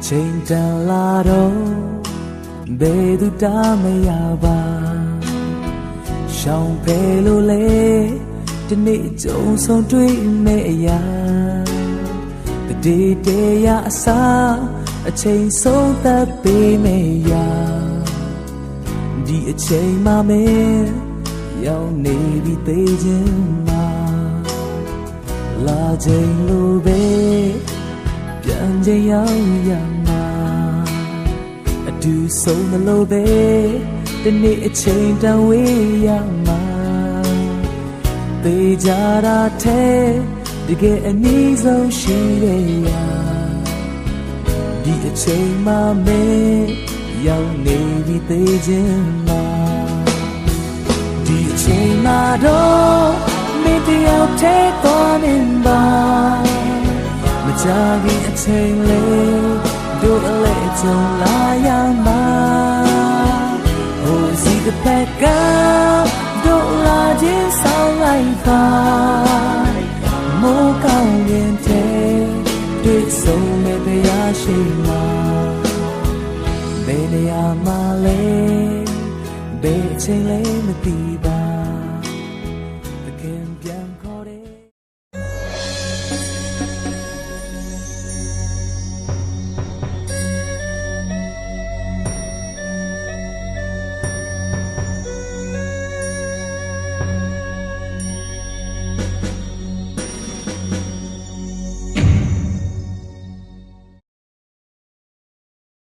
ချိန်တန်လာတော့ဘယ်သူတားမရပါရှောင်ဖယ်လို့လေဒီနေ့ကြုံဆုံးတွေ့မဲ့အရာတတိတရားအစားအချိန်ဆုံးသက်ပေးမဲ့ရာဒီအချိန်မှမဲရောက်နေပြီသေးခြင်းမှာလာချိန်လိုပဲပြန်ချိန်ရောက်ရမှာအတူဆုံးမလို့ပဲဒီနေ့အချိန်တန်ဝေးရမှာသေးကြတာထဲတကယ်အနည်းဆုံးရှိတဲ့ရာဒီအချိန်မှမဲရောက်နေပြီသေးခြင်းမှာဒီအချိန်မှတော့မင်းတယောက်ထဲသွားနေပါမကြခင်အချိန်လေးတို့အလဲကြုံလာရမှာဟိုစီကဖက်ကတို့လာခြင်းဆောင်လိုက်ပါမိုးကောင်းရင်တဲ့တွေ့ဆုံမဲ့တရားရှိမှာဘယ်နေရာမှာလဲဘယ်အချိန်လဲမသိပါ